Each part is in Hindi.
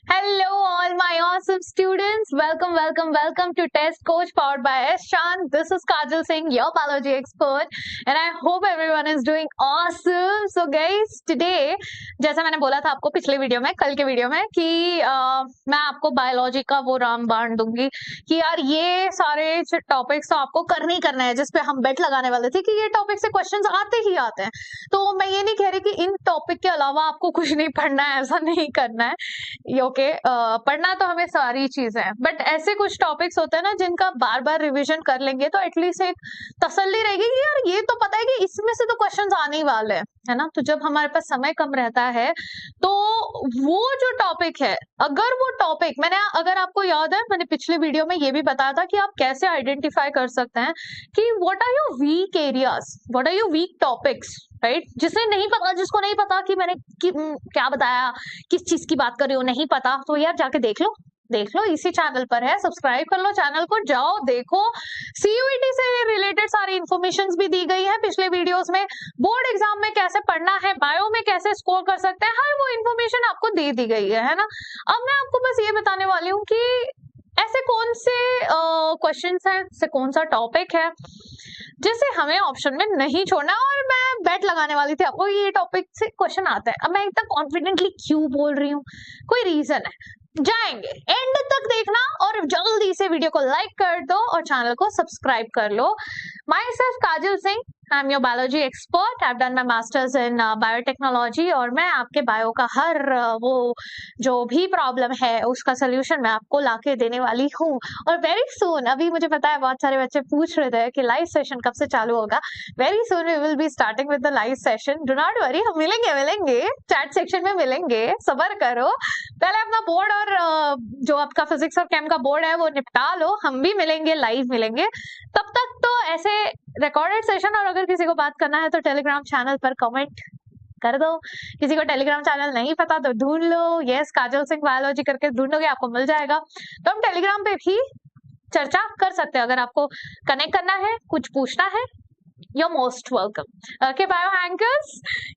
Hello, all my awesome students. Welcome to Test Coach powered by S-Chan. This is Kajal Singh, your biology expert, and I hope everyone is doing awesome. So, guys, today, जैसा मैंने बोला था आपको पिछले वीडियो में, कल के वीडियो में कि मैं आपको बायोलॉजी का वो रामबाण दूंगी कि यार ये सारे टॉपिक्स तो आपको करना ही करना है, जिसपे हम बेट लगाने वाले थे कि ये टॉपिक से क्वेश्चंस आते ही आते हैं। तो मैं ये नहीं कह रही कि इन टॉपिक के अलावा आपको कुछ नहीं पढ़ना है, ऐसा नहीं करना है। ओके, पढ़ना तो हमें सारी चीजें हैं, बट ऐसे कुछ टॉपिक्स होते हैं ना जिनका बार बार रिवीजन कर लेंगे तो एटलीस्ट एक तसल्ली रहेगी कि यार ये तो पता है कि इसमें से तो क्वेश्चंस आने ही वाले हैं, है ना। तो जब हमारे पास समय कम रहता है तो वो जो टॉपिक है, अगर वो टॉपिक अगर आपको याद है, मैंने पिछले वीडियो में ये भी बताया था कि आप कैसे आइडेंटिफाई कर सकते हैं कि what are your weak areas, what are your weak topics, right. जिसको नहीं पता कि मैंने क्या बताया, किस चीज की बात कर रही हूँ, नहीं पता, तो यार जाके देख लो, इसी चैनल पर है, सब्सक्राइब कर लो चैनल को, जाओ देखो। सीयूईटी से रिलेटेड सारी इंफॉर्मेशंस भी दी गई है पिछले वीडियोस में। बोर्ड एग्जाम में कैसे पढ़ना है, बायो में कैसे स्कोर कर सकते हैं, हर वो इंफॉर्मेशन आपको दे दी गई है ना। अब मैं आपको बस ये बताने वाली हूँ कि ऐसे कौन से क्वेश्चंस हैं, ऐसे कौन सा टॉपिक है जिसे हमें ऑप्शन में नहीं छोड़ना। और मैं बेट लगाने वाली थी आपको ये टॉपिक से क्वेश्चन आता है। अब मैं इतना कॉन्फिडेंटली क्यों बोल रही हूँ, कोई रीजन है। जाएंगे एंड तक देखना और जल्दी से वीडियो को लाइक कर दो और चैनल को सब्सक्राइब कर लो। Myself Kajal Singh, I am your biology expert, I have done my masters in biotechnology, और मैं आपके बायो का हर वो जो भी प्रॉब्लम है उसका सोल्यूशन मैं आपको लाके देने वाली हूँ। और वेरी सून, अभी मुझे पता है बहुत सारे बच्चे पूछ रहे थे कि लाइव सेशन कब से चालू होगा। Very soon we will be starting with the live session, do not worry, हम मिलेंगे चैट सेक्शन में मिलेंगे, सबर करो। पहले अपना बोर्ड और जो आपका फिजिक्स और केम का बोर्ड है वो निपटा लो, हम भी मिलेंगे, लाइव मिलेंगे। तब तक तो ऐसे रिकॉर्डेड सेशन, और अगर किसी को बात करना है तो टेलीग्राम चैनल पर कमेंट कर दो। किसी को टेलीग्राम चैनल नहीं पता तो ढूंढ लो, यस काजल सिंह बायोलॉजी करके ढूंढोगे आपको मिल जाएगा। तो हम टेलीग्राम पे भी चर्चा कर सकते हैं। अगर आपको कनेक्ट करना है, कुछ पूछना है, you're most welcome. Okay, बायोहैंकर्स,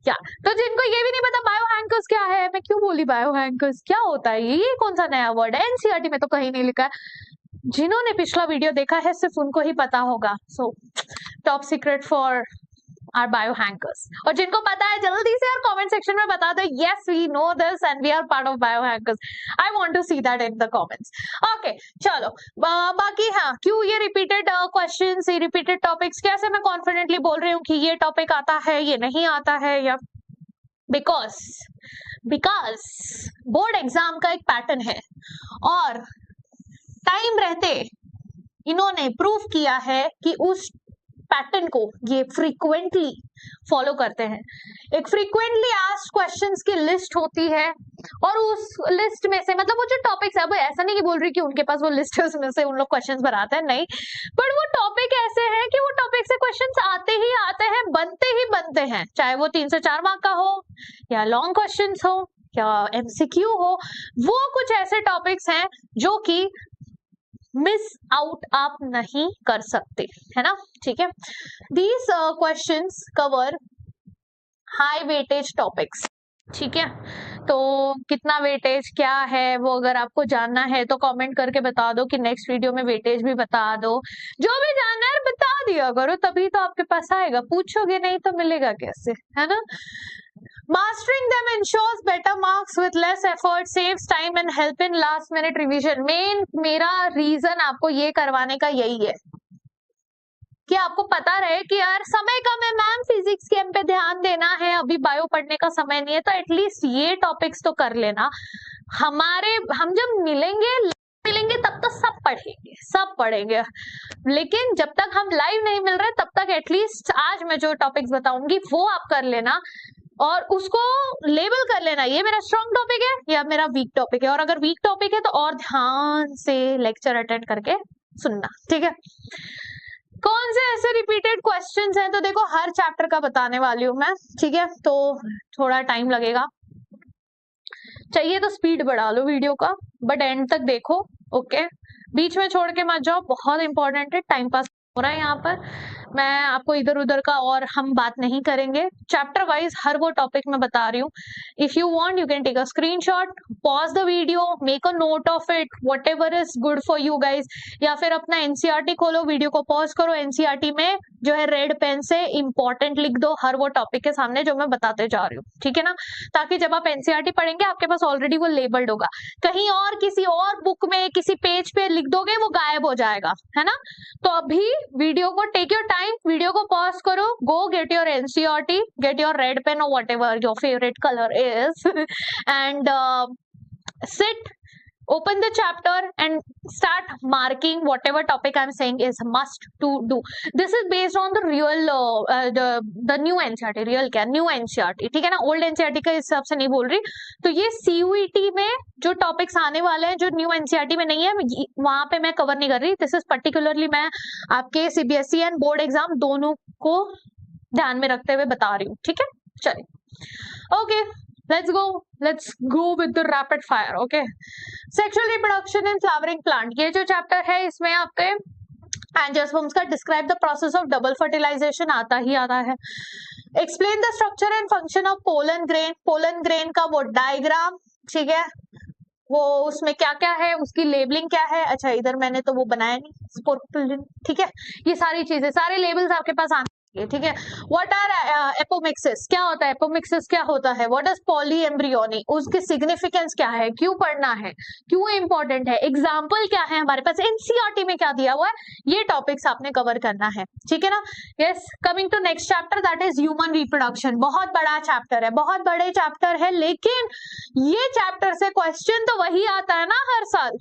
या तो जिनको ये भी नहीं पता बायोहैंकर्स क्या है, मैं क्यों बोली बायोहैंकर्स, क्या होता है ये कौन सा नया वर्ड है, एनसीईआरटी में तो कहीं नहीं लिखा है। जिन्होंने पिछला वीडियो देखा है सिर्फ उनको ही पता होगा। So top secret for our biohackers. और जिनको पता है जल्दी से और कमेंट सेक्शन में बता दो, yes we know this and we are part of biohackers. I want to see that in the comments. Okay चलो, बाकी हाँ, क्यों ये रिपीटेड क्वेश्चंस, ये रिपीटेड टॉपिक्स, कैसे मैं कॉन्फिडेंटली बोल रही हूँ कि ये टॉपिक आता है, ये नहीं आता है, या बिकॉज बोर्ड एग्जाम का एक पैटर्न है और टाइम रहते इन्होंने प्रूव किया है कि उस पैटर्न को ये फ्रीक्वेंटली फॉलो करते हैं। एक फ्रीक्वेंटली आस्क्ड क्वेश्चंस की लिस्ट होती है और उस लिस्ट में से, मतलब वो जो टॉपिक्स है, वो ऐसा नहीं कि बोल रही कि उनके पास वो लिस्ट है उसमें से उन लोग क्वेश्चंस बनाते हैं, नहीं, बट वो टॉपिक ऐसे हैं कि वो टॉपिक से क्वेश्चंस आते ही आते हैं, बनते हैं, चाहे वो 3 से 4 मार्क का हो या लॉन्ग क्वेश्चंस हो या एमसीक्यू हो। वो कुछ ऐसे टॉपिक्स हैं जो कि मिस आउट आप नहीं कर सकते, है ना, ठीक है। These questions cover high weightage topics, ठीक है। तो कितना वेटेज क्या है वो अगर आपको जानना है तो कमेंट करके बता दो कि नेक्स्ट वीडियो में वेटेज भी बता दो। जो भी जानना है बता दिया करो, तभी तो आपके पास आएगा, पूछोगे नहीं तो मिलेगा कैसे, है ना। Mastering them ensures better marks with less effort, saves time and help in last minute revision. मेरा रीजन आपको ये करवाने का यही है कि आपको पता रहे कि यार समय कम है मैम, फिजिक्स केम पे ध्यान देना है, अभी बायो पढ़ने का समय नहीं है, तो एटलीस्ट ये टॉपिक्स तो कर लेना। हम जब मिलेंगे तब तो सब पढ़ेंगे, लेकिन जब तक हम लाइव नहीं मिल रहे तब तक एटलीस्ट आज मैं जो टॉपिक्स बताऊंगी वो आप कर लेना और उसको लेबल कर लेना, ये मेरा स्ट्रॉन्ग टॉपिक है या मेरा वीक टॉपिक है। और अगर वीक टॉपिक है तो और ध्यान से लेक्चर अटेंड करके सुनना, ठीक है। कौन से ऐसे रिपीटेड क्वेश्चंस हैं, तो देखो हर चैप्टर का बताने वाली हूँ मैं, ठीक है, तो थोड़ा टाइम लगेगा, चाहिए तो स्पीड बढ़ा लो वीडियो का, बट एंड तक देखो, ओके। बीच में छोड़ के मत जाओ, बहुत इंपॉर्टेंट है, टाइम पास हो रहा है यहाँ पर। मैं आपको इधर उधर का और हम बात नहीं करेंगे, चैप्टर वाइज हर वो टॉपिक मैं बता रही हूँ। If you want you can take a screenshot, pause the video, make a note of it, whatever is good for you guys, या फिर अपना एनसीईआरटी खोलो, वीडियो को पॉज करो, एनसीईआरटी में जो है रेड पेन से इंपॉर्टेंट लिख दो हर वो टॉपिक के सामने जो मैं बताते जा रही हूँ, ठीक है ना, ताकि जब आप एनसीईआरटी पढ़ेंगे आपके पास ऑलरेडी वो लेबल्ड होगा। कहीं और किसी और बुक में किसी पेज पे लिख दोगे वो गायब हो जाएगा, है ना। तो अभी वीडियो को टेक योर टाइम, वीडियो को पॉज करो, go get your NCERT, get your red pen और whatever your favourite colour is and sit, open the chapter and start marking whatever topic I'm saying is must to do. This is based on the real the new NCERT, real क्या new NCERT, ठीक है ना, old NCERT का हिसाब से नहीं बोल रही। तो ये CUET में जो टॉपिक्स आने वाले हैं जो न्यू NCERT में नहीं है वहां पे मैं कवर नहीं कर रही। दिस इज पर्टिकुलरली मैं आपके CBSE एंड बोर्ड एग्जाम दोनों को ध्यान में रखते हुए बता रही हूँ, ठीक है। चलिए okay, let's go with the rapid fire. Okay, sexual reproduction in flowering plant, ये जो चैप्टर है इसमें आपके एंजियोस्पर्म्स का describe the process of double fertilisation आता है। Explain the structure and function of pollen grain का वो डायग्राम, ठीक है, वो उसमें क्या क्या है, उसकी लेबलिंग क्या है। अच्छा इधर मैंने तो वो बनाया नहीं, ठीक है, ये सारी चीजें, सारे लेबल्स आपके पास आने, ठीक है। व्हाट आर एपोमिक्सिस, क्या होता है एपोमिक्सिस, क्या होता है, व्हाट इज पॉलीएम्ब्रियोनी, उसकी सिग्निफिकेंस क्या है, क्यों पढ़ना है, क्यों इंपॉर्टेंट है, एग्जाम्पल क्या है हमारे पास, एनसीईआरटी में क्या दिया हुआ है, ये टॉपिक्स आपने कवर करना है, ठीक है ना। Yes, coming to next chapter that is human reproduction. बहुत बड़ा चैप्टर है, बहुत बड़े चैप्टर है, लेकिन ये चैप्टर से क्वेश्चन तो वही आता है ना हर साल,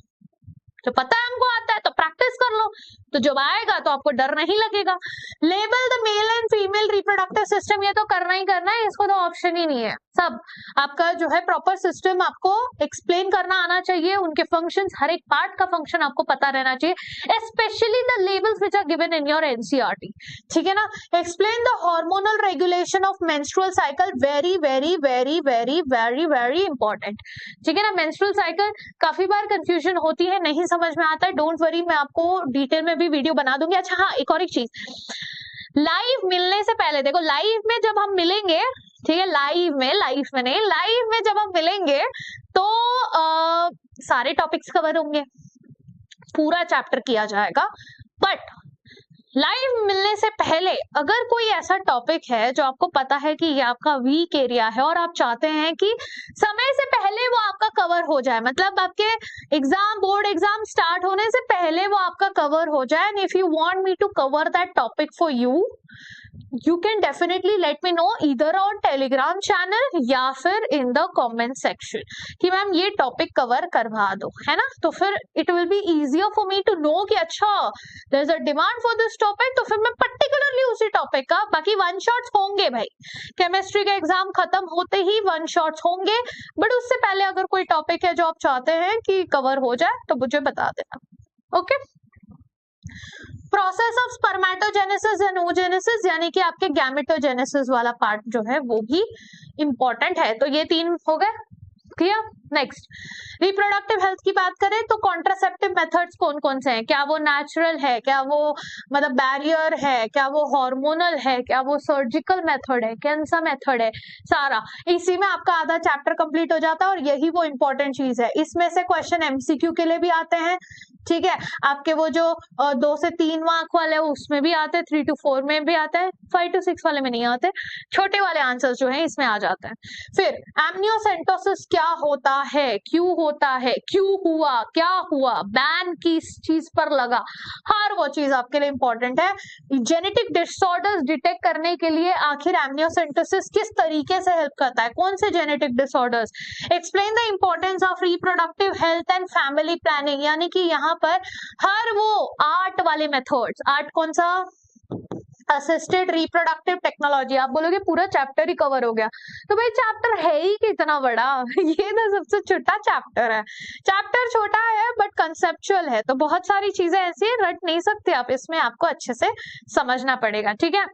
जो पता है हमको आता है तो प्रैक्टिस कर लो, तो जब आएगा तो आपको डर नहीं लगेगा। Label the male and female reproductive system, ये तो करना ही करना है, इसको तो ऑप्शन ही नहीं है। सब आपका जो है प्रॉपर सिस्टम आपको एक्सप्लेन करना आना चाहिए, उनके फंक्शंस, हर एक पार्ट का फंक्शन आपको पता रहना चाहिए, specially the labels which are given in your NCERT, ठीक है ना। Explain the hormonal regulation of menstrual cycle, very very very very very very important, ठीक है ना। मेंस्ट्रुअल साइकिल काफी बार कंफ्यूजन होती है, नहीं समझ में आता है, डोंट वरी, मैं आपको डिटेल में भी वीडियो बना दूंगी। अच्छा हाँ, एक और एक चीज, लाइव मिलने से पहले देखो, लाइव में जब हम मिलेंगे, ठीक है, लाइव में जब हम मिलेंगे तो सारे टॉपिक्स कवर होंगे, पूरा चैप्टर किया जाएगा। बट लाइव मिलने से पहले अगर कोई ऐसा टॉपिक है जो आपको पता है कि ये आपका वीक एरिया है और आप चाहते हैं कि समय से पहले वो आपका कवर हो जाए, मतलब आपके एग्जाम, बोर्ड एग्जाम स्टार्ट होने से पहले वो आपका कवर हो जाए, and if you want me to cover that topic for you, you can definitely let me know either on Telegram channel या फिर in the comment section कि मैम ये टॉपिक कवर करवा दो, है ना। तो फिर it will be easier for me to know कि अच्छा there is a demand for this topic, तो फिर मैं particularly उसी टॉपिक का, बाकी वन शॉट्स होंगे भाई, केमिस्ट्री का एग्जाम खत्म होते ही वन शॉट्स होंगे, बट उससे पहले अगर कोई टॉपिक है जो आप चाहते हैं कि कवर हो जाए तो मुझे बता देना, okay. Process of spermatogenesis and oogenesis, यानी कि आपके गैमेटोजेनेसिस वाला पार्ट जो है वो भी इंपॉर्टेंट है। तो ये तीन हो गए, क्लियर। नेक्स्ट, रिप्रोडक्टिव हेल्थ की बात करें तो कॉन्ट्रासेप्टिव मेथड्स कौन कौन से हैं, क्या वो नेचुरल है, क्या वो मतलब बैरियर है, क्या वो हार्मोनल है, क्या वो सर्जिकल मेथड है, कौन सा मेथड है, सारा इसी में आपका आधा चैप्टर कंप्लीट हो जाता है, और यही वो इंपॉर्टेंट चीज है। इसमें से क्वेश्चन एमसीक्यू के लिए भी आते हैं, ठीक है, आपके वो जो 2 से 3 मार्क वाले उसमें भी आते हैं, 3 to 4 में भी आता है, 5 to 6 वाले में नहीं आते, छोटे वाले आंसर्स जो हैं इसमें आ जाते हैं। फिर एमनियोसेंटोसिस क्या होता है, क्यों होता है, क्यों हुआ, क्या हुआ, बैन किस चीज पर लगा, हर वो चीज आपके लिए इंपॉर्टेंट है। जेनेटिक डिसऑर्डर्स डिटेक्ट करने के लिए आखिर एमनियोसेंटोसिस किस तरीके से हेल्प करता है, कौन से genetic disorders. Explain the importance of reproductive health and family planning, यानी कि यहाँ पर हर वो आर्ट वाले मेथड्स, आर्ट कौन सा, असिस्टेड रिप्रोडक्टिव टेक्नोलॉजी, आप बोलोगे पूरा चैप्टर ही कवर हो गया, तो भाई चैप्टर है ही कितना बड़ा ये तो सबसे छोटा चैप्टर है, चैप्टर छोटा है बट कंसेप्चुअल है, तो बहुत सारी चीजें ऐसी रट नहीं सकते आप, इसमें आपको अच्छे से समझना पड़ेगा, ठीक है।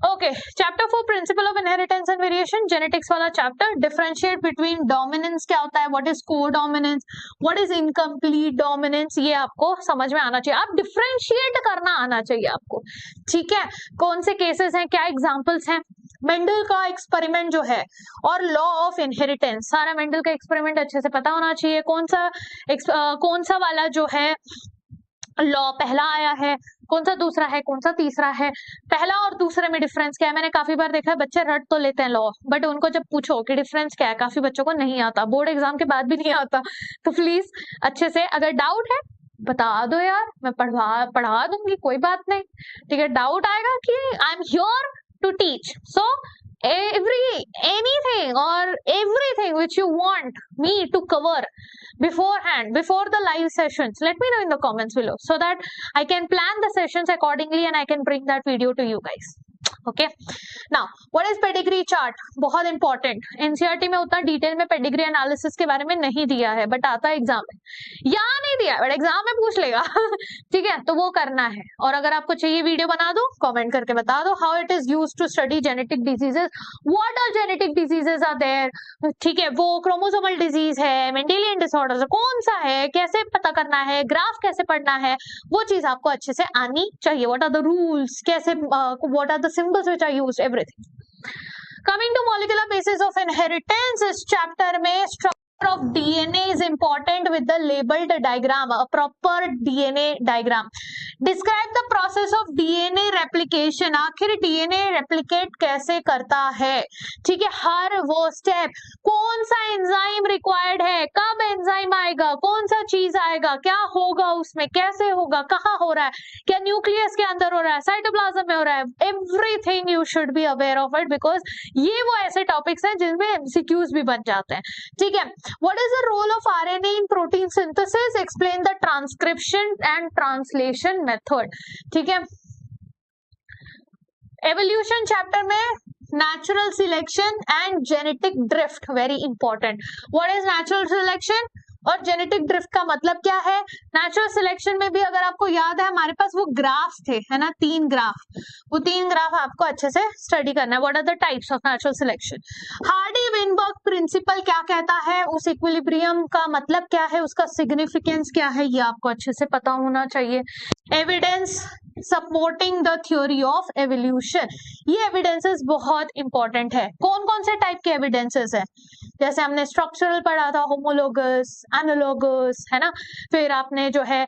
Okay, chapter 4 principle of inheritance and variation, genetics वाला चैप्टर। डिफरेंशिएट बिटवीन डोमिनेंस क्या होता है, what is codominance, what is incomplete dominance, ये आपको समझ में आना चाहिए। आप डिफरेंशिएट करना आना चाहिए आपको, ठीक है। कौन से केसेस हैं, क्या एग्जांपल्स हैं, मेंडल का एक्सपेरिमेंट जो है और लॉ ऑफ इनहेरिटेंस, सारा मेंडल का एक्सपेरिमेंट अच्छे से पता होना चाहिए। कौन सा वाला जो है लॉ पहला आया है, कौन सा दूसरा है, कौन सा तीसरा है, पहला और दूसरे में डिफरेंस क्या है। मैंने काफी बार देखा है बच्चे रट तो लेते हैं लॉ, बट उनको जब पूछो कि डिफरेंस क्या है, काफी बच्चों को नहीं आता, बोर्ड एग्जाम के बाद भी नहीं आता। तो प्लीज अच्छे से, अगर डाउट है बता दो यार, मैं पढ़ा दूंगी, कोई बात नहीं, ठीक है। डाउट आएगा कि I am here to teach, so anything or everything which you want me to cover beforehand, before the live sessions, let me know in the comments below so that I can plan the sessions accordingly and I can bring that video to you guys. Okay, now what is pedigree chart, बहुत इंपॉर्टेंट। एनसीईआरटी में उतना डिटेल में पेडिग्री एनालिसिस के बारे में नहीं दिया है, बट आता है एग्जाम में, या नहीं दिया बट एग्जाम में पूछ लेगा ठीक है, तो वो करना है। और अगर आपको चाहिए वीडियो बना दो, कमेंट करके बता दो। How it is used to study genetic diseases, what are genetic diseases are there, ठीक है। वो क्रोमोसोमल डिजीज है, मेंडेलियन डिसऑर्डर कौन सा है, कैसे पता करना है, ग्राफ कैसे पढ़ना है, वो चीज आपको अच्छे से आनी चाहिए। व्हाट आर द रूल्स, कैसे what are the symbols which are used, everything. Coming to molecular basis of inheritance, इस चैप्टर में structure of DNA is important with the labeled diagram, a proper DNA diagram. Describe the process of DNA replication, आखिर DNA replicate कैसे करता है, ठीक है। हर वो स्टेप, कौन सा एंजाइम रिक्वायर्ड है, कब एंजाइम आएगा, कौन सा चीज आएगा, क्या होगा उसमें, कैसे होगा, कहाँ हो रहा है, क्या न्यूक्लियस के अंदर हो रहा है, साइटोप्लाज्म में हो रहा है, everything you should be aware of it, because ये वो ऐसे टॉपिक्स हैं जिनमें एमसीक्यूज भी बन जाते हैं, ठीक है। What is the role of RNA in protein synthesis, explain the transcription and translation method, ठीक है। एवोल्यूशन चैप्टर में natural selection and genetic drift, very important. What is natural selection और जेनेटिक ड्रिफ्ट का मतलब क्या है। नेचुरल सिलेक्शन में भी अगर आपको याद है हमारे पास वो ग्राफ थे, है ना, 3 ग्राफ, वो 3 ग्राफ आपको अच्छे से स्टडी करना है। What are the types of natural selection. Hardy Weinberg principle क्या कहता है, उस इक्विलिब्रियम का मतलब क्या है, उसका सिग्निफिकेंस क्या है, ये आपको अच्छे से पता होना चाहिए। Evidence supporting the theory of evolution, ये एविडेंसेस बहुत इंपॉर्टेंट है। कौन कौन से टाइप के एविडेंसेस है, जैसे हमने स्ट्रक्चरल पढ़ा था, होमोलोगस, एनालोगस, है ना, फिर आपने जो है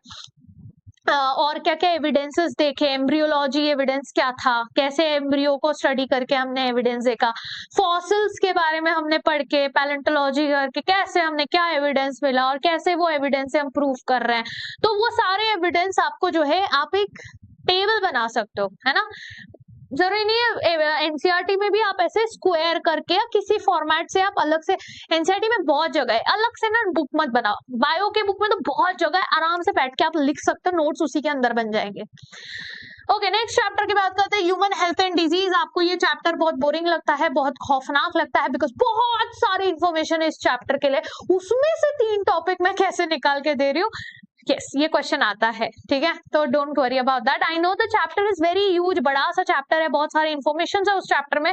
और क्या क्या एविडेंसेस देखे, एम्ब्रियोलॉजी एविडेंस क्या था, कैसे एम्ब्रियो को स्टडी करके हमने एविडेंस देखा, फॉसिल्स के बारे में हमने पढ़ के, पैलेंटोलॉजी करके कैसे हमने क्या एविडेंस मिला और कैसे वो एविडेंस से हम प्रूव कर रहे हैं। तो वो सारे एविडेंस आपको जो है आप एक टेबल बना सकते हो, है ना। जरूरी नहीं है एनसीईआरटी में भी आप ऐसे स्क्वायर करके या किसी फॉर्मेट से आप अलग से, एनसीईआरटी में बहुत जगह है, अलग से ना बुक मत बनाओ, बायो के बुक में तो बहुत जगह है, आराम से बैठ के आप लिख सकते हो, नोट्स उसी के अंदर बन जाएंगे। ओके, नेक्स्ट चैप्टर की बात करते हैं, ह्यूमन हेल्थ एंड डिजीज। आपको ये चैप्टर बहुत बोरिंग लगता है, बहुत खौफनाक लगता है, बिकॉज बहुत सारी इंफॉर्मेशन है इस चैप्टर के लिए, उसमें से 3 टॉपिक मैं कैसे निकाल के दे रही हूँ। Yes, ये क्वेश्चन आता है, ठीक है, तो don't worry about that. I know the chapter is very huge, बड़ा सा चैप्टर है, बहुत सारे इन्फॉर्मेशन है उस चैप्टर में,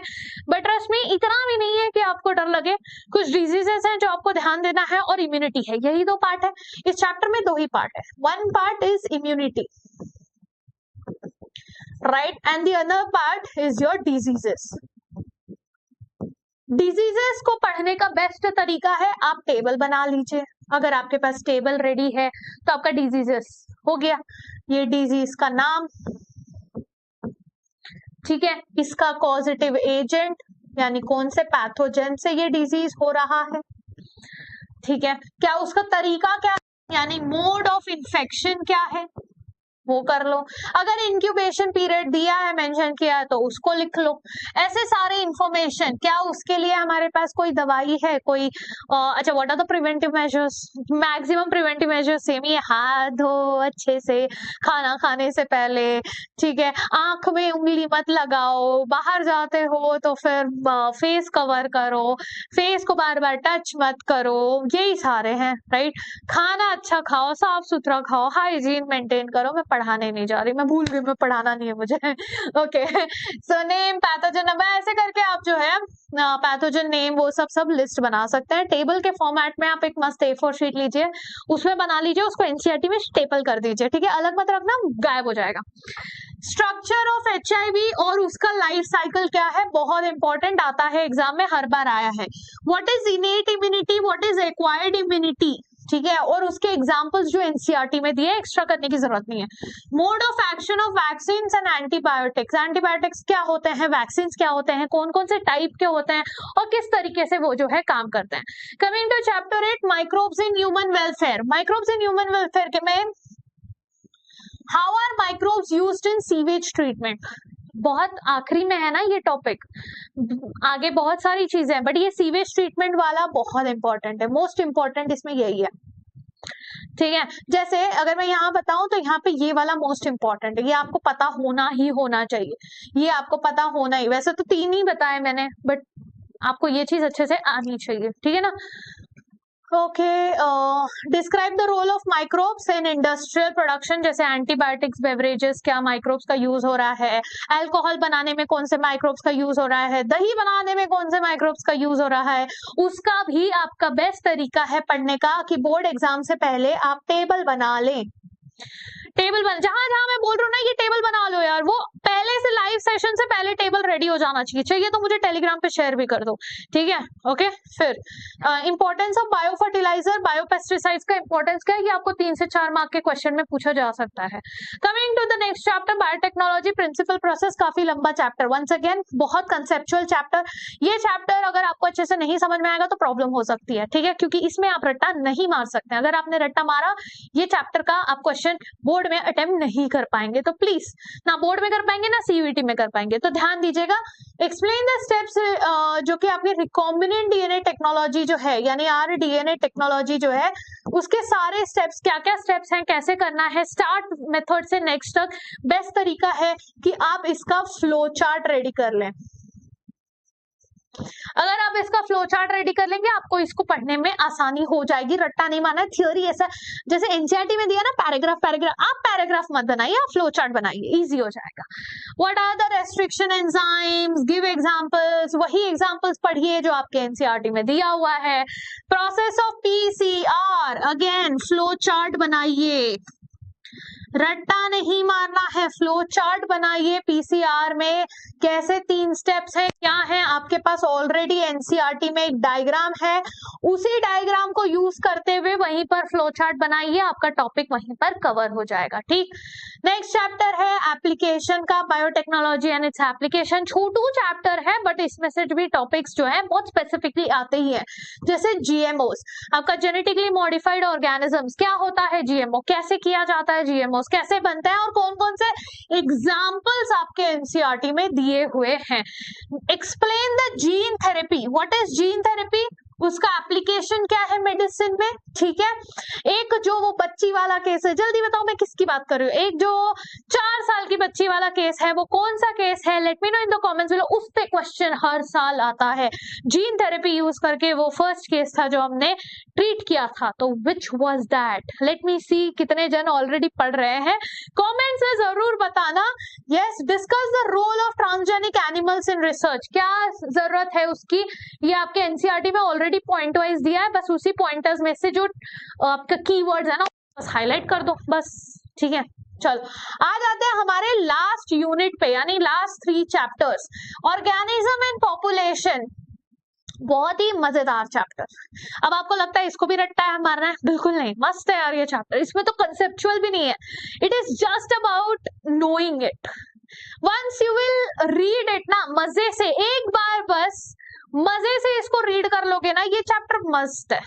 बट ट्रस्ट मी इतना भी नहीं है कि आपको डर लगे। कुछ डिजीजेस हैं जो आपको ध्यान देना है और इम्यूनिटी है, यही 2 पार्ट है इस चैप्टर में, 2 ही पार्ट है। One part is immunity, right, and the other part is your diseases. Diseases को पढ़ने का बेस्ट तरीका है आप टेबल बना लीजिए। अगर आपके पास टेबल रेडी है तो आपका डिजीजेस हो गया, ये डिजीज का नाम, ठीक है, इसका कॉजेटिव एजेंट यानी कौन से पैथोजन से ये डिजीज हो रहा है, ठीक है, क्या उसका तरीका क्या है, यानी मोड ऑफ इन्फेक्शन क्या है, वो कर लो। अगर इंक्यूबेशन पीरियड दिया है, मेंशन किया है, तो उसको लिख लो। ऐसे सारे इंफॉर्मेशन, क्या उसके लिए हमारे पास कोई दवाई है, कोई अच्छा, what are the preventive measures, maximum preventive measures same ही है, हाथ धो अच्छे से खाना खाने से पहले, ठीक है, आंख में उंगली मत लगाओ, बाहर जाते हो तो फिर फेस कवर करो, फेस को बार बार टच मत करो, यही सारे हैं, राइट। खाना अच्छा खाओ, साफ सुथरा खाओ, हाइजीन मेंटेन करो। मैं पढ़ाने नहीं जा रही, मैं भूल गई, मैं पढ़ाना नहीं है मुझे। Okay, so name, pathogen number, ऐसे करके आप जो है पैथोजन नेम वो सब लिस्ट बना सकते हैं। टेबल के फॉर्मेट में आप एक मस्त A4 शीट लीजिए, उसमें बना लीजिए, उसको एनसीईआरटी में स्टेपल कर दीजिए, ठीक है, अलग मत रखना, गायब हो जाएगा। स्ट्रक्चर ऑफ HIV और उसका लाइफ साइकिल क्या है, बहुत इंपॉर्टेंट, आता है एग्जाम में, हर बार आया है। What is innate immunity, what is acquired immunity, ठीक है, और उसके एग्जाम्पल्स जो एनसीईआरटी में दिए, एक्स्ट्रा करने की जरूरत नहीं है। Mode of action of vaccine and antibiotics, antibiotics क्या होते हैं, वैक्सीन क्या होते हैं, कौन कौन से टाइप के होते हैं और किस तरीके से वो जो है काम करते हैं। Coming to chapter 8, microbes in human welfare. Microbes in human welfare के में how are microbes used in sewage treatment, बहुत आखिरी में है ना ये टॉपिक, आगे बहुत सारी चीजें हैं, बट ये सीवेज ट्रीटमेंट वाला बहुत इंपॉर्टेंट है, मोस्ट इंपॉर्टेंट इसमें यही है, ठीक है। जैसे अगर मैं यहाँ बताऊं तो यहाँ पे ये वाला मोस्ट इंपॉर्टेंट है, ये आपको पता होना ही होना चाहिए, ये आपको पता होना ही, वैसे तो 3 ही बताए मैंने, बट आपको ये चीज अच्छे से आनी चाहिए, ठीक है ना। Okay, describe the role of microbes in industrial production, जैसे एंटीबायोटिक्स, बेवरेजेस, क्या माइक्रोब्स का यूज हो रहा है, अल्कोहल बनाने में कौन से माइक्रोब्स का यूज हो रहा है, दही बनाने में कौन से माइक्रोब्स का यूज हो रहा है, उसका भी आपका बेस्ट तरीका है पढ़ने का कि बोर्ड एग्जाम से पहले आप टेबल बना लें। टेबल बन, जहां जहां मैं बोल रहा हूँ ना ये टेबल बना लो यार, वो पहले से लाइव सेशन से पहले टेबल रेडी हो जाना चाहिए तो मुझे टेलीग्राम पे शेयर भी कर दो, ठीक है। ओके, फिर importance of bio fertiliser, bio pesticides का इंपॉर्टेंस क्या है, ये आपको 3 से 4 मार्क के क्वेश्चन में पूछा जा सकता है। Coming to the next chapter, biotechnology principle process, काफी लंबा चैप्टर, वंस अगेन बहुत कंसेप्चुअल चैप्टर। ये चैप्टर अगर आपको अच्छे से नहीं समझ में आएगा तो प्रॉब्लम हो सकती है, ठीक है, क्योंकि इसमें आप रट्टा नहीं मार सकते, अगर आपने रट्टा मारा ये चैप्टर का आप क्वेश्चन बोर्ड में अटेम्प्ट नहीं कर पाएंगे, तो प्लीज ना बोर्ड में कर पाएंगे ना सीयूईटी में कर पाएंगे, तो ध्यान दीजिएगा। एक्सप्लेन द स्टेप्स, जो कि आपकी रिकॉम्बिनेंट डीएनए टेक्नोलॉजी जो है, यानी आरडीएनए टेक्नोलॉजी जो है, उसके सारे स्टेप्स, क्या क्या स्टेप्स हैं, कैसे करना है, स्टार्ट मेथड से नेक्स्ट तक बेस्ट तरीका है कि आप इसका फ्लो चार्ट रेडी कर लें। अगर आप इसका फ्लो चार्ट रेडी कर लेंगे आपको इसको पढ़ने में आसानी हो जाएगी, रट्टा नहीं माना, थ्योरी ऐसा जैसे एनसीईआरटी में दिया ना पैराग्राफ, आप पैराग्राफ मत बनाइए, आप फ्लो चार्ट बनाइए, इजी हो जाएगा। What are the restriction enzymes, give examples, वही एग्जांपल्स पढ़िए जो आपके एनसीईआरटी में दिया हुआ है। Process of PCR, again flow chart बनाइए, रट्टा नहीं मारना है, फ्लो चार्ट बनाइए। पीसीआर में कैसे 3 स्टेप्स है, क्या है, आपके पास ऑलरेडी एनसीईआरटी में एक डायग्राम है, उसी डायग्राम को यूज करते हुए वहीं पर फ्लो चार्ट बनाइए, आपका टॉपिक वहीं पर कवर हो जाएगा, ठीक। नेक्स्ट चैप्टर है एप्लीकेशन का, biotechnology and its application, Chhotu chapter है बट इसमें से भी टॉपिक्स जो है बहुत स्पेसिफिकली आते ही है, जैसे जीएमओस, आपका जेनेटिकली मॉडिफाइड ऑर्गेनिजम्स, क्या होता है जीएमओ, कैसे किया जाता है जीएमओ, कैसे बनते हैं और कौन कौन से एग्जाम्पल्स आपके एनसीईआरटी में दिए हुए हैं। Explain the gene therapy, what is gene therapy, उसका एप्लीकेशन क्या है मेडिसिन में, ठीक है। एक जो वो बच्ची वाला केस है, जल्दी बताओ मैं किसकी बात कर रही हूँ, एक जो 4 साल की बच्ची वाला केस है, वो कौन सा केस है, let me know in the comments below, उस पे क्वेश्चन हर साल आता है। जीन थेरेपी यूज करके वो फर्स्ट केस था जो हमने ट्रीट किया था, तो which was that, let me see कितने जन ऑलरेडी पढ़ रहे हैं, कमेंट्स में जरूर बताना। Yes, discuss the role of transgenic animals in research, क्या जरूरत है उसकी, ये आपके एनसीईआरटी में ऑलरेडी पॉइंट वाइज दिया है, बस उसी पॉइंटर्स में से जो आपका कीवर्ड्स है ना बस हाईलाइट कर दो बस, ठीक है। चलो आ जाते हैं हमारे लास्ट यूनिट पे, यानी last 3 chapters, organism and population, बहुत ही मजेदार चैप्टर। अब आपको लगता है इसको भी रट्टा है मारना है, बिल्कुल नहीं, मस्त है यार ये चैप्टर, इसमें तो कंसेप्चुअल भी नहीं है, it is just about knowing it, once you will read it ना मजे से, एक बार बस मजे से इसको रीड कर लोगे ना, ये चैप्टर मस्त है,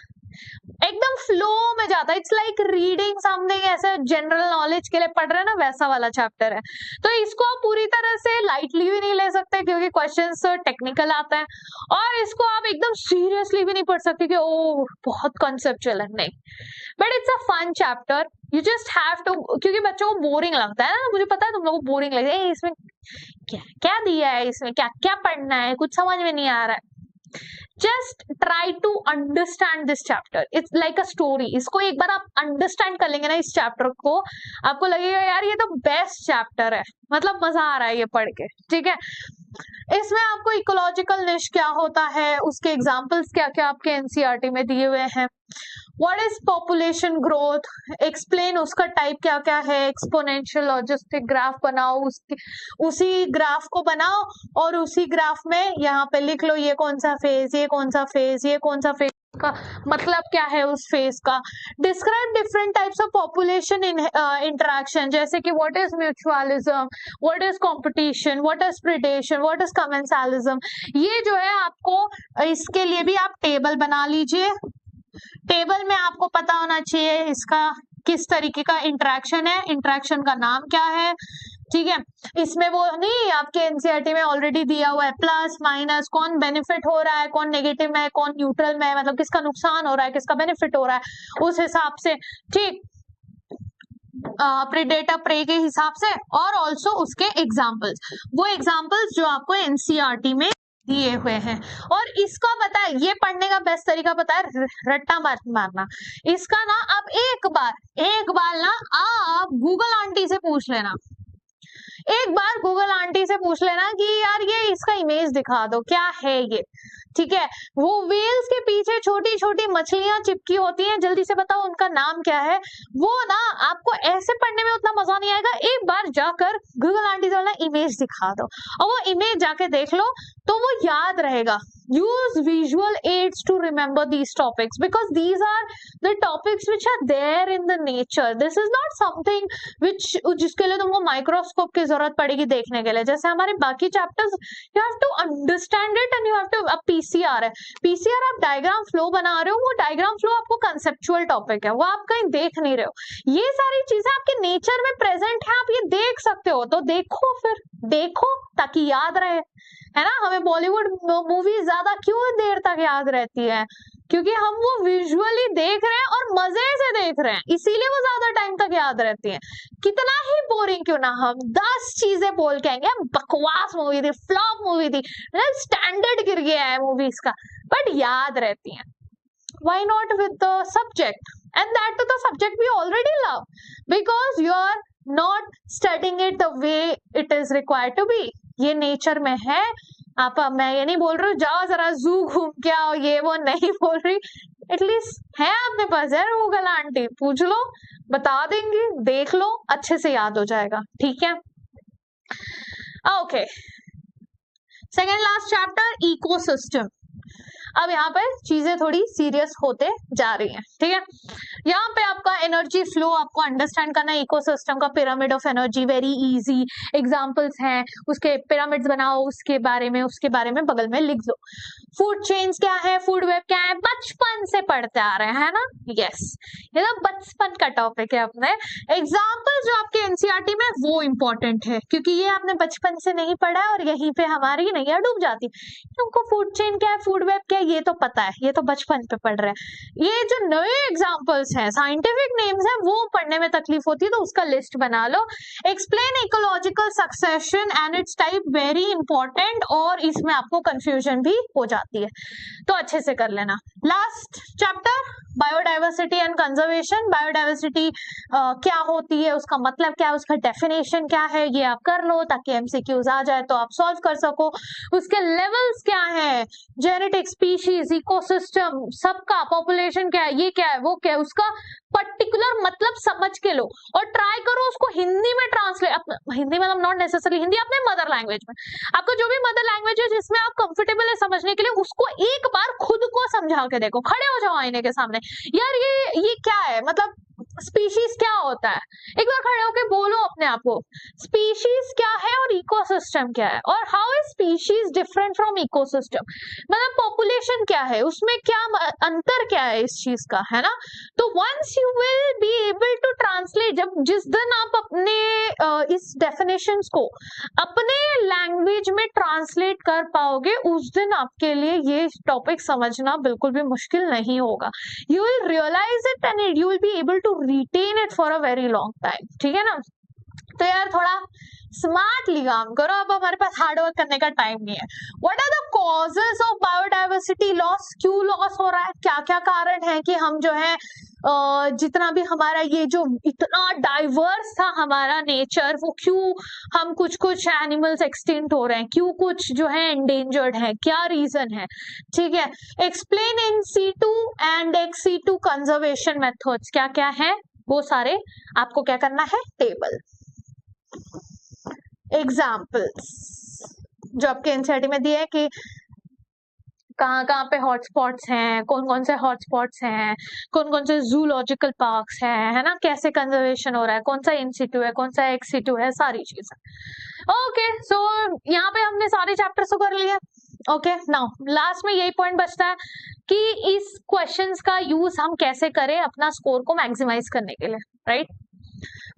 एकदम फ्लो में जाता है, इट्स लाइक रीडिंग समथिंग, ऐसे जनरल नॉलेज के लिए पढ़ रहे हैं ना वैसा वाला चैप्टर है, तो इसको आप पूरी तरह से लाइटली भी नहीं ले सकते क्योंकि क्वेश्चंस टेक्निकल आता है, और इसको आप एकदम सीरियसली भी नहीं पढ़ सकते कि ओ बहुत कॉन्सेप्चुअल है, नहीं, but it's a fun chapter, you just have to, क्योंकि बच्चों को बोरिंग लगता है ना, मुझे पता है तुम लोगों को बोरिंग लगता है, इसमें क्या क्या दिया है, इसमें क्या क्या पढ़ना है, कुछ समझ में नहीं आ रहा है, just try to understand this chapter, it's like a story. इसको एक बार आप अंडरस्टैंड कर लेंगे ना इस चैप्टर को, आपको लगेगा यार ये तो बेस्ट चैप्टर है, मतलब मजा आ रहा है ये पढ़ के, ठीक है। इसमें आपको इकोलॉजिकल निश क्या होता है, उसके एग्जाम्पल्स क्या क्या आपके एनसीईआरटी में दिए हुए हैं। What is population growth, explain उसका टाइप क्या क्या है। एक्सपोनेंशियल लॉजिस्टिक ग्राफ बनाओ, उसी ग्राफ को बनाओ और उसी ग्राफ में यहाँ पे लिख लो ये कौन सा फेज, ये कौन सा फेज, ये कौन सा फेज का मतलब क्या है उस फेज का। Describe different types of population interaction, जैसे कि what is mutualism, what is competition, what is predation, what is कमेंसालिज्म। ये जो है आपको इसके लिए भी आप टेबल बना लीजिए। टेबल में आपको पता होना चाहिए इसका किस तरीके का इंटरेक्शन है, इंटरेक्शन का नाम क्या है, ठीक है। इसमें वो नहीं आपके एनसीईआरटी में ऑलरेडी दिया हुआ है, प्लस माइनस, कौन बेनिफिट हो रहा है, कौन नेगेटिव में है, कौन न्यूट्रल में है, मतलब किसका नुकसान हो रहा है, किसका बेनिफिट हो रहा है, उस हिसाब से, ठीक। प्रेडेटर प्रे के हिसाब से, और ऑल्सो उसके एग्जाम्पल्स, वो एग्जाम्पल्स जो आपको एनसीईआरटी में दिए हुए हैं। और इसका पता है, ये पढ़ने का बेस्ट तरीका पता है, रट्टा मारना। इसका ना आप एक बार ना आप गूगल आंटी से पूछ लेना, एक बार गूगल आंटी से पूछ लेना कि यार ये इसका इमेज दिखा दो क्या है ये, ठीक है। वो व्हेल्स के पीछे छोटी छोटी मछलियां चिपकी होती हैं, जल्दी से बताओ उनका नाम क्या है। वो ना आपको ऐसे पढ़ने में उतना मजा नहीं आएगा, एक बार जाकर गूगल आंटी से बोलना इमेज दिखा दो, और वो इमेज जाके देख लो तो वो याद रहेगा। use visual aids to remember these topics because these are the topics which are there in the nature. This is not something which जिसके लिए तुमको माइक्रोस्कोप की जरूरत पड़ेगी देखने के लिए। जैसे हमारे बाकी chapters you have to understand it and you have to, अब पीसीआर है, पीसीआर आप डायग्राम फ्लो बना रहे हो, वो डायग्राम फ्लो आपको कंसेप्चुअल टॉपिक है, वो आप कहीं देख नहीं रहे हो। ये सारी चीजें आपके नेचर में प्रेजेंट है, आप ये देख सकते हो, तो देखो, फिर देखो ताकि याद रहे, है ना। हमें बॉलीवुड मूवी ज्यादा क्यों देर तक याद रहती है, क्योंकि हम वो विजुअली देख रहे हैं और मजे से देख रहे हैं, इसीलिए वो ज्यादा टाइम तक याद रहती है। कितना ही बोरिंग क्यों ना हम 10 चीजें बोल के आएंगे, बकवास मूवी थी, फ्लॉप मूवी थी, स्टैंडर्ड गिर गया है मूवीज का, बट याद रहती है। Why not with the subject, and that to the subject we already love, because you are not studying it the way it is required to be. ये नेचर में है। आप, मैं ये नहीं बोल रही हूँ जाओ जरा जू घूम के आओ, ये वो नहीं बोल रही, एटलीस्ट है आपके पास यार गूगल आंटी, पूछ लो, बता देंगे, देख लो, अच्छे से याद हो जाएगा, ठीक है। Okay, second last chapter, ecosystem. अब यहाँ पे चीजें थोड़ी सीरियस होते जा रही हैं, ठीक है। यहाँ पे आपका एनर्जी फ्लो आपको अंडरस्टैंड करना है, इकोसिस्टम का pyramid of energy, very easy examples हैं, उसके पिरामिड्स बनाओ, उसके बारे में बगल में लिख दो। फूड चेन्स क्या है, फूड वेब क्या है, बचपन से पढ़ते आ रहे हैं ना, यस, ये तो बचपन का टॉपिक है अपने। एग्जाम्पल जो आपके एनसीईआरटी में वो इंपॉर्टेंट है, क्योंकि ये आपने बचपन से नहीं पढ़ा है और यहीं पे हमारी नैया डूब जाती। तुमको फूड चेन क्या है, फूड वेब क्या है, ये तो पता है, ये तो बचपन पे पढ़ रहे हैं। ये जो नए एग्जाम्पल्स हैं, साइंटिफिक नेम्स हैं, वो पढ़ने में तकलीफ होती है, तो उसका लिस्ट बना लो। Explain ecological succession and its type, very important, और इसमें आपको कंफ्यूजन भी हो जाती है, तो अच्छे से कर लेना। Last chapter, biodiversity and conservation. Biodiversity क्या होती है, उसका मतलब क्या है, उसका डेफिनेशन क्या है, ये आप कर लो ताकि एमसीक्यूज आ जाए तो आप सॉल्व कर सको। उसके लेवल्स क्या है, जेनेटिक, स्पीशीज, इकोसिस्टम, सबका पॉपुलेशन क्या है, ये क्या है, वो क्या है, उसका पर्टिकुलर मतलब समझ के लो और ट्राई करो उसको हिंदी में ट्रांसलेट, हिंदी मतलब नॉट नेसेसरी हिंदी, अपने मदर लैंग्वेज में, आपको जो भी मदर लैंग्वेज है जिसमें आप कंफर्टेबल है समझने के लिए, उसको एक बार खुद को समझा के देखो, खड़े हो जाओ आईने के सामने, यार ये क्या है, मतलब स्पीशीज क्या होता है, एक बार खड़े होके बोलो अपने आप को, स्पीशीज क्या है और इकोसिस्टम क्या है, और how is species different from ecosystem, मतलब पॉपुलेशन क्या है, उसमें क्या अंतर क्या है इस चीज का, है ना। तो once you will be able to translate, जब जिस दिन आप अपने इस डेफिनेशंस को अपने लैंग्वेज में ट्रांसलेट कर पाओगे, उस दिन आपके लिए ये टॉपिक समझना बिल्कुल भी मुश्किल नहीं होगा। You will realise it and you will be able to retain it for a very long time, ठीक है ना। तो यार थोड़ा स्मार्टली काम करो, अब हमारे पास हार्ड वर्क करने का टाइम नहीं है। What are the causes of biodiversity loss, क्यों लॉस हो रहा है, क्या क्या कारण है कि हम जो है जितना भी हमारा ये जो इतना डाइवर्स था हमारा नेचर, वो क्यों हम कुछ एनिमल्स एक्सटिंक्ट हो रहे हैं, क्यों कुछ जो है एंडेंजर्ड है, क्या रीजन है, ठीक है। Explain in C2 and XC2 conservation methods, क्या क्या है वो सारे आपको क्या करना है, टेबल। एग्जाम्पल्स जो आपके एनसीईआरटी में दिए हैं कि कहाँ कहाँ पे हॉटस्पॉट्स हैं, कौन कौन से हॉटस्पॉट्स हैं, कौन कौन से जूलॉजिकल पार्क्स हैं, है ना, कैसे कंजर्वेशन हो रहा है, कौन सा इन सीटू है, कौन सा एक्स-सीटू है, सारी चीजें। ओके, सो यहाँ पे हमने सारे चैप्टर्स तो कर लिए। ओके, नाउ लास्ट में यही पॉइंट बचता है कि इस क्वेश्चंस का यूज हम कैसे करें अपना स्कोर को मैक्सिमाइज करने के लिए, राइट।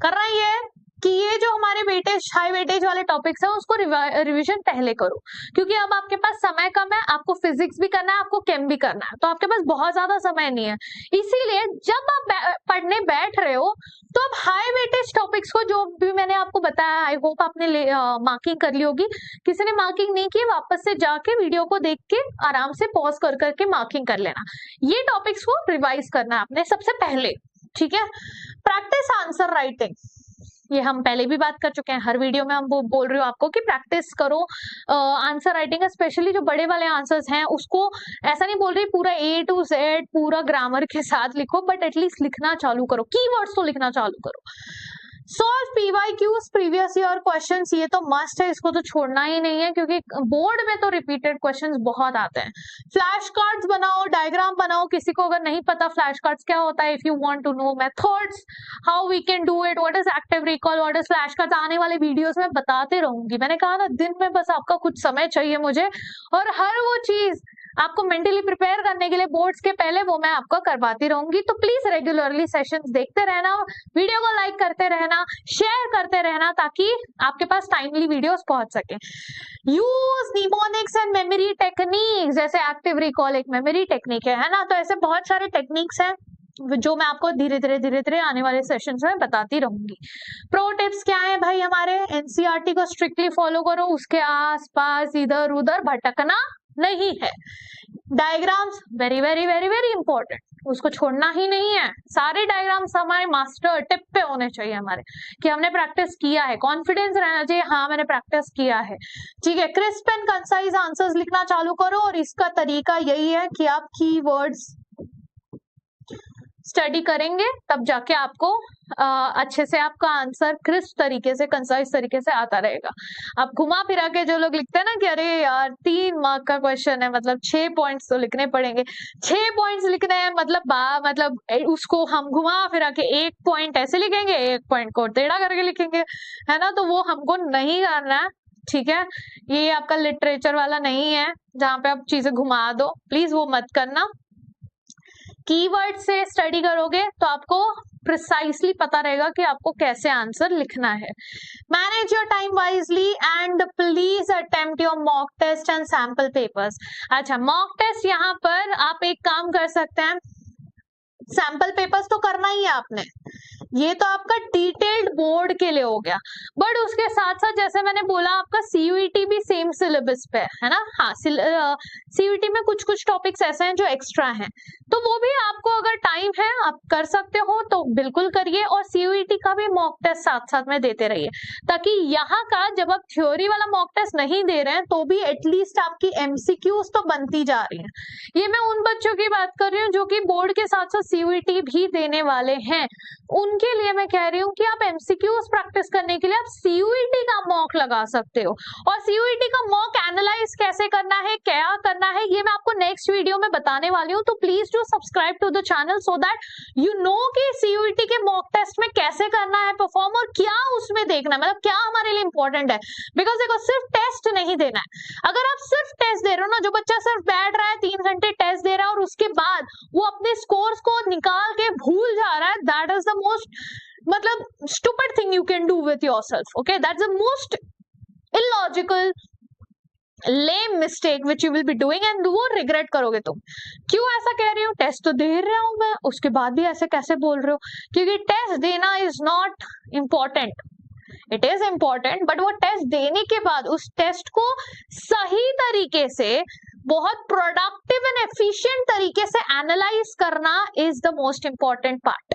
करना ये है कि ये जो हमारे वेटेज, हाई वेटेज वाले टॉपिक्स हैं उसको रिवीजन पहले करो, क्योंकि अब आपके पास समय कम है, आपको फिजिक्स भी करना है, आपको केम भी करना है, तो आपके पास बहुत ज्यादा समय नहीं है। इसीलिए जब आप पढ़ने बैठ रहे हो तो अब हाई वेटेज टॉपिक्स को, जो भी मैंने आपको बताया, आई होप आपने मार्किंग कर ली होगी। किसी ने मार्किंग नहीं की, वापस से जाके वीडियो को देख के आराम से पॉज कर करके मार्किंग कर लेना। ये टॉपिक्स को रिवाइज करना है आपने सबसे पहले, ठीक है। प्रैक्टिस आंसर राइटिंग, ये हम पहले भी बात कर चुके हैं, हर वीडियो में हम वो बोल रही हूँ आपको कि प्रैक्टिस करो आंसर राइटिंग, स्पेशली जो बड़े वाले आंसर्स हैं उसको, ऐसा नहीं बोल रही पूरा A to Z पूरा ग्रामर के साथ लिखो, बट एटलीस्ट लिखना चालू करो, कीवर्ड्स तो लिखना चालू करो। Solve PYQs, previous year questions, ये तो मस्ट है, इसको तो छोड़ना ही नहीं है, क्योंकि बोर्ड में तो रिपीटेड क्वेश्चंस बहुत आते हैं। फ्लैश कार्ड्स बनाओ, डायग्राम बनाओ, किसी को अगर नहीं पता फ्लैश कार्ड्स क्या होता है, if you want to know methods how we can do it, what is active recall, what is flash cards, आने वाले वीडियोस में बताते रहूंगी। मैंने कहा ना, दिन में बस आपका कुछ समय चाहिए मुझे, और हर वो चीज आपको मेंटली प्रिपेयर करने के लिए बोर्ड्स के पहले वो मैं आपको करवाती रहूंगी। तो प्लीज रेगुलरली सेशंस देखते रहना, वीडियो को लाइक करते रहना, शेयर करते रहना, ताकि आपके पास टाइमली वीडियोस पहुंच सके। Use mnemonics and memory techniques, जैसे एक्टिव रिकॉल एक मेमोरी टेक्निक है ना, तो ऐसे बहुत सारे टेक्निक्स हैं जो मैं आपको धीरे धीरे आने वाले सेशंस में बताती रहूंगी। प्रो टिप्स क्या है भाई, हमारे एनसीईआरटी को स्ट्रिक्टली फॉलो करो, उसके आसपास इधर उधर भटकना नहीं है। Diagrams very very very very important, उसको छोड़ना ही नहीं है। सारे डायग्राम्स हमारे मास्टर टिप पे होने चाहिए हमारे, कि हमने प्रैक्टिस किया है, कॉन्फिडेंस रहना चाहिए, हाँ मैंने प्रैक्टिस किया है, ठीक है। क्रिस्प एंड कंसाइज आंसर्स लिखना चालू करो, और इसका तरीका यही है कि आप कीवर्ड्स स्टडी करेंगे, तब जाके आपको अच्छे से आपका आंसर क्रिस्प तरीके से, कंसाइज तरीके से आता रहेगा। अब घुमा फिरा के जो लोग लिखते हैं ना कि अरे यार 3 मार्क का क्वेश्चन है, मतलब 6 पॉइंट्स तो लिखने पड़ेंगे, 6 पॉइंट्स लिखने हैं, मतलब उसको हम घुमा फिरा के 1 पॉइंट ऐसे लिखेंगे, 1 पॉइंट को टेढ़ा करके लिखेंगे, है ना, तो वो हमको नहीं करना है, ठीक है। ये आपका लिटरेचर वाला नहीं है जहाँ पे आप चीजें घुमा दो, प्लीज वो मत करना। कीवर्ड से स्टडी करोगे तो आपको प्रिसाइसली पता रहेगा कि आपको कैसे आंसर लिखना है। Manage your time wisely and please attempt your mock test and sample papers. अच्छा, मॉक टेस्ट यहाँ पर आप एक काम कर सकते हैं, सैंपल पेपर्स तो करना ही है आपने, ये तो आपका डिटेल्ड बोर्ड के लिए हो गया, बट उसके साथ साथ जैसे मैंने बोला आपका सीयूईटी भी सेम सिलेबस पे है ना। हाँ, सीयूईटी में कुछ कुछ टॉपिक्स ऐसे हैं जो एक्स्ट्रा हैं, तो वो भी आपको अगर टाइम है आप कर सकते हो तो बिल्कुल करिए, और सीयूईटी का भी मॉक टेस्ट साथ साथ में देते रहिए, ताकि यहाँ का जब आप थ्योरी वाला मॉक टेस्ट नहीं दे रहे हैं तो भी एटलीस्ट आपकी एमसीक्यूज तो बनती जा रही है। ये मैं उन बच्चों की बात कर रही हूँ जो कि बोर्ड के साथ साथ सीयूईटी भी देने वाले हैं, उनके लिए मैं कह रही हूँ कि आप एमसीक्यूज प्रैक्टिस करने के लिए आप सीयूईटी का मॉक लगा सकते हो, और सीयूईटी का मॉक एनालाइज कैसे करना है, क्या करना है, ये मैं आपको नेक्स्ट वीडियो में बताने वाली हूँ। तो please do subscribe to the channel so that you know कि सीयूईटी के मॉक टेस्ट में कैसे करना है परफॉर्म, और क्या उसमें देखना है, मतलब क्या हमारे लिए इंपॉर्टेंट है। बिकॉज देखो, सिर्फ टेस्ट नहीं देना है, अगर आप सिर्फ टेस्ट दे रहे हो ना, जो बच्चा सिर्फ बैठ रहा है 3 घंटे टेस्ट दे रहा है और उसके बाद वो अपने स्कोर्स को निकाल के भूल जा रहा है, that is the most stupid thing you can do with yourself. Okay, that's the most illogical lame mistake which you will be doing, and वो regret करोगे तुम। क्यों ऐसा कह रही हूँ, टेस्ट तो दे रहा हूँ मैं, उसके बाद भी ऐसे कैसे बोल रहे हो, क्योंकि टेस्ट देना is not important, it is important, but वो टेस्ट देने के बाद उस टेस्ट को सही तरीके से, बहुत प्रोडक्टिव एंड एफिशिएंट तरीके से एनालाइज करना is the most important part.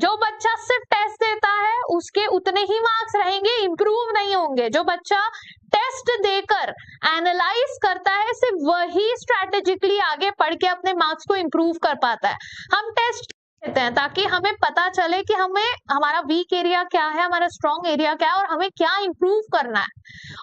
जो बच्चा सिर्फ टेस्ट देता है उसके उतने ही मार्क्स रहेंगे, इंप्रूव नहीं होंगे। जो बच्चा टेस्ट देकर एनालाइज करता है सिर्फ वही स्ट्रेटेजिकली आगे पढ़ के अपने मार्क्स को इंप्रूव कर पाता है। हम टेस्ट देते हैं ताकि हमें पता चले कि हमें हमारा वीक एरिया क्या है, हमारा स्ट्रॉन्ग एरिया क्या है और हमें क्या इंप्रूव करना है,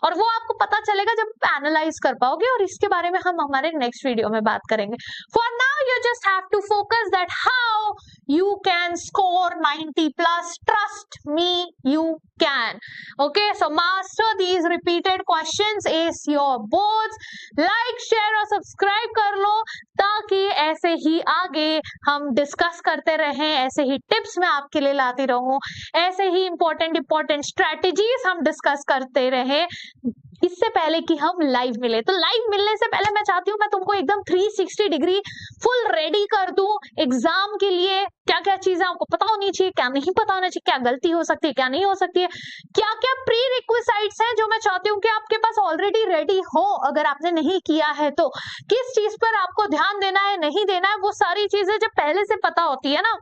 और वो आपको पता चलेगा जब आप एनालाइज कर पाओगे, और इसके बारे में हम हमारे नेक्स्ट वीडियो में बात करेंगे। For now you just have to focus that how you can score 90 plus. Trust me, you can. Okay, so master these repeated questions is your boards. Like, share और subscribe कर लो ताकि ऐसे ही आगे हम डिस्कस करते रहें, ऐसे ही टिप्स मैं आपके लिए लाती रहूं, ऐसे ही इंपॉर्टेंट स्ट्रेटेजीज हम डिस्कस करते रहें इससे पहले कि हम लाइव मिले। तो लाइव मिलने से पहले मैं चाहती हूँ मैं तुमको एकदम 360 डिग्री फुल रेडी कर दूं एग्जाम के लिए। क्या क्या चीजें आपको पता होनी चाहिए, क्या नहीं पता होना चाहिए, क्या गलती हो सकती है, क्या नहीं हो सकती है, क्या क्या प्री रिक्विजिट्स हैं जो मैं चाहती हूँ कि आपके पास ऑलरेडी रेडी हो, अगर आपने नहीं किया है तो किस चीज पर आपको ध्यान देना है, नहीं देना है, वो सारी चीजें जब पहले से पता होती है ना,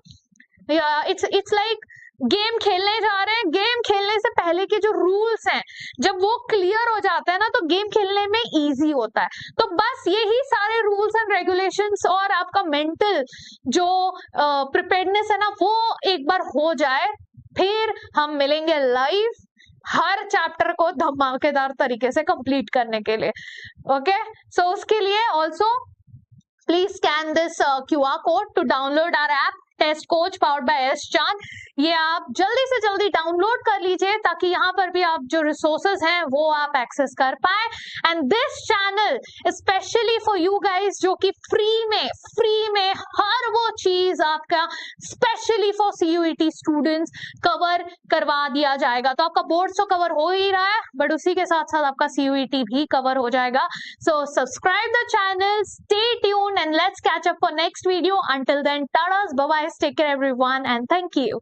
इट्स लाइक गेम खेलने जा रहे हैं, गेम खेलने से पहले के जो रूल्स हैं जब वो क्लियर हो जाते हैं ना तो गेम खेलने में इजी होता है। तो बस यही सारे रूल्स एंड रेगुलेशंस और आपका मेंटल जो प्रिपेयर्डनेस है ना वो एक बार हो जाए, फिर हम मिलेंगे लाइव हर चैप्टर को धमाकेदार तरीके से कंप्लीट करने के लिए। ओके, सो उसके लिए also please scan this QR code to download our app test coach powered by S Chand. ये आप जल्दी से जल्दी डाउनलोड कर लीजिए ताकि यहाँ पर भी आप जो रिसोर्सेज हैं वो आप एक्सेस कर पाए। And this channel specially for you guys जो कि फ्री में हर वो चीज आपका specially for CUET students cover करवा दिया जाएगा। तो आपका बोर्ड तो कवर हो ही रहा है बट उसी के साथ साथ आपका CUET भी कवर हो जाएगा। So subscribe the channel, stay tuned and let's catch up for next video. Until then, tadas, bye bye, take care everyone and thank you.